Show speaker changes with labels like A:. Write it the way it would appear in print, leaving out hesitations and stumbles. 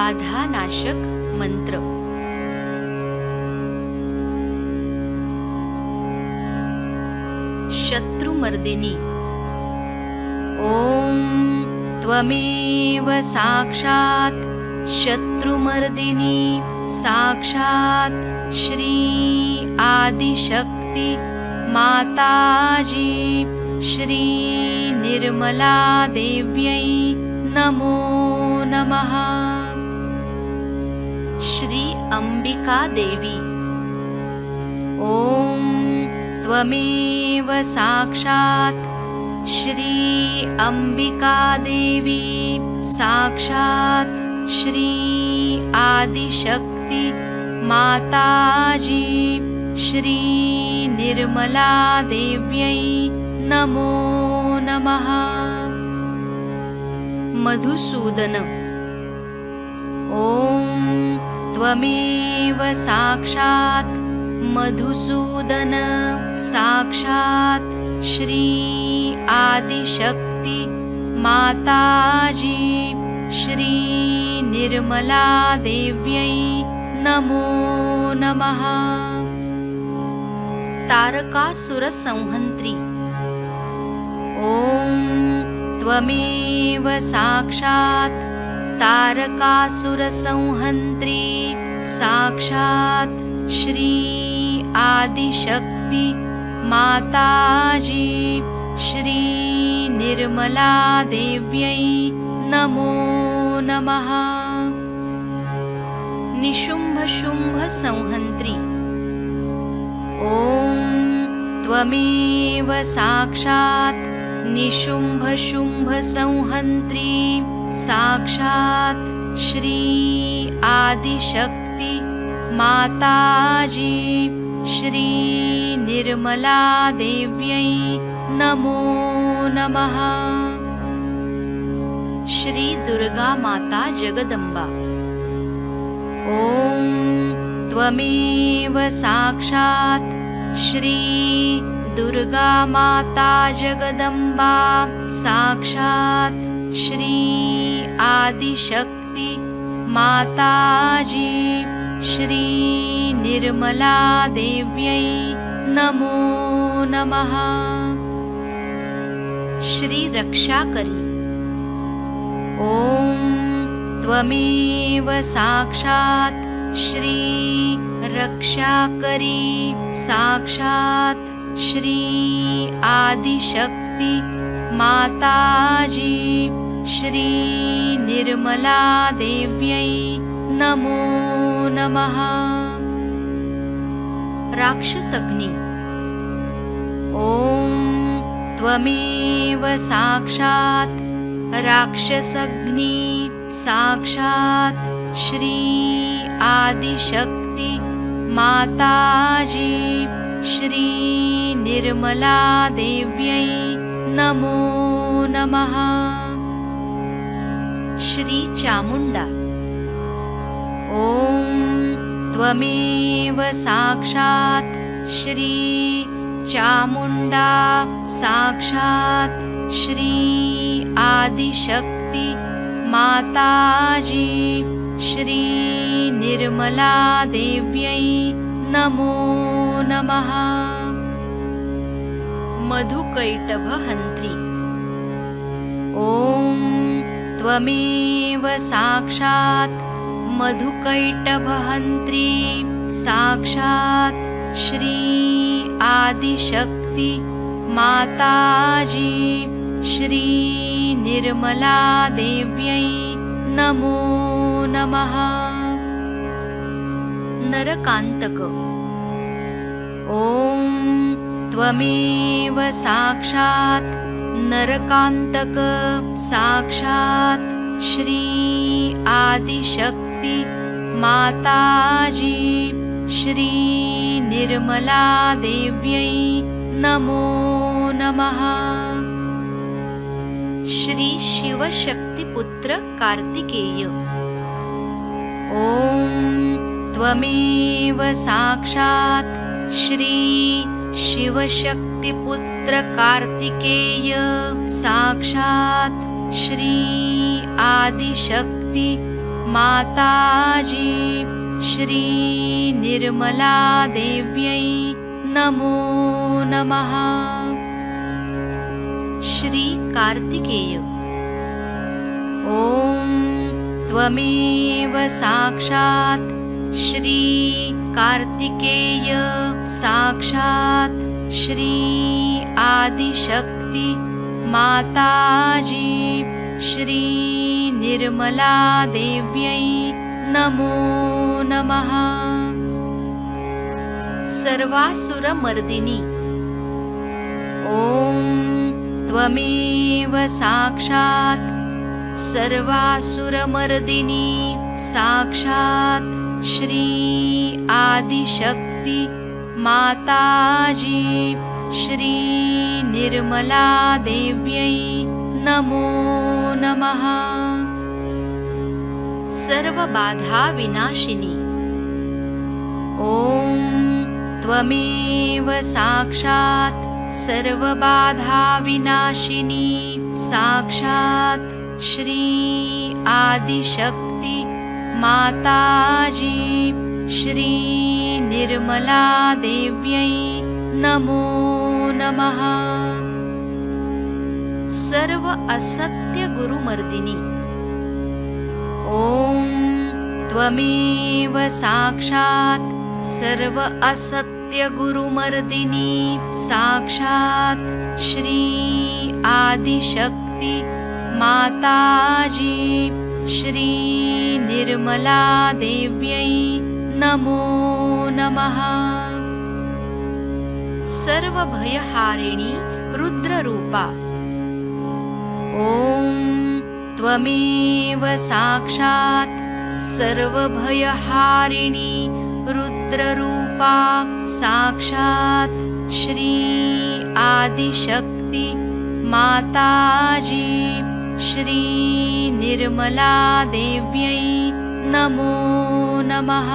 A: बाधानाशक मंत्र. शत्रुमर्दिनी. ओम त्वमेव साक्षात् शत्रुमर्दिनी साक्षात् श्री आदिशक्ती माताजी श्री निर्मला देव्यै नमो नमः. श्री अंबिका देवी. ओम त्वमेव साक्षात् श्री अंबिका देवी साक्षात् श्री आदिशक्ती माताजी श्री निर्मला देव्यै नमो नमः. मधुसूदन. ओम त्वमेव साक्षात् मधुसूदन साक्षात् श्री आदिशक्ती माताजी श्री निर्मला देव्यै नमो नमः. तारकासुर संहंत्री. ओम त्वमेव साक्षात् तारकासुर संहंत्री साक्षात् श्री आदिशक्ती माताजी श्री निर्मला देव्यै नमो नमः. निशुंभ शुंभ संहंत्री. ओम त्वमेव साक्षात् निशुंभ शुंभ संहंत्री साक्षात् श्री आदिशक्ती माताजी श्री निर्मला देव्यै नमो नमः. श्री दुर्गा माता जगदंबा. ओम त्वमेव साक्षात् श्री दुर्गा माता जगदंबा साक्षात् श्री आदिशक्ती माताजी श्री निर्मला देव्यै नमो नमः. श्री रक्षाकरी. ओम त्वमेव साक्षात् श्री रक्षाकरी साक्षात् श्री आदिशक्ती माताजी श्री निर्मला देव्यै नमो नमः. राक्षसग्नी. ओम त्वमेव साक्षात् राक्षसग्नी साक्षात् श्री आदिशक्ती माताजी श्री निर्मला देव्यै नमो नमः. श्री चामुंडा. ओम त्वमेव साक्षात् श्री चामुंडा साक्षात् श्री आदिशक्ती माताजी श्री निर्मला देव्यै नमो नमः. मधुकैटभ हंत्री. ओम त्वमेव साक्षात् मधुकैटभ हंत्री साक्षात् श्री आदिशक्ती माताजी श्री निर्मला देव्यै नमो नमः. नरकांतक. ओम त्वमेव साक्षात् नरकांतक साक्षात् श्री आदिशक्ती माताजी श्री निर्मला देव्यै नमो नमः. श्री शिवशक्तिपुत्र कार्तिकेय. ओम त्वमेव साक्षात् श्री शिवशक्तिपुत्र कार्तिकेय साक्षात् श्री आदिशक्ती माताजी श्री निर्मला देव्यै नमो नमः। श्री कार्तिकेय। ॐ त्वमेव साक्षात् श्री कार्तिकेय साक्षात् श्री आदिशक्ति माताजी श्री निर्मला देव्यै नमो नमः। सर्वासुरमर्दिनी। ॐ त्वमेव साक्षात् सर्वासुरमर्दिनी साक्षात् श्री आदिशक्ति माताजी श्री निर्मला देव्यै नमो नमः। सर्वबाधा विनाशिनी। ॐ त्वमेव साक्षात् सर्वबाधा विनाशिनी साक्षात् श्री आदिशक्ति माताजी श्री निर्मला देव्यै नमो नमः। सर्व असत्य गुरुमर्दिनी। ॐ त्वमेव साक्षात् सर्व असत्य गुरुमर्दिनी साक्षात् श्री आदिशक्ति माताजी श्री निर्मला देव्यै नमो नमः। सर्वभयहारिणी रुद्ररूपा। ॐ त्वमेव साक्षात् सर्वभयहारिणी रुद्ररूपा साक्षात् श्री आदिशक्ति माताजी श्री निर्मला देव्यै नमो नमः।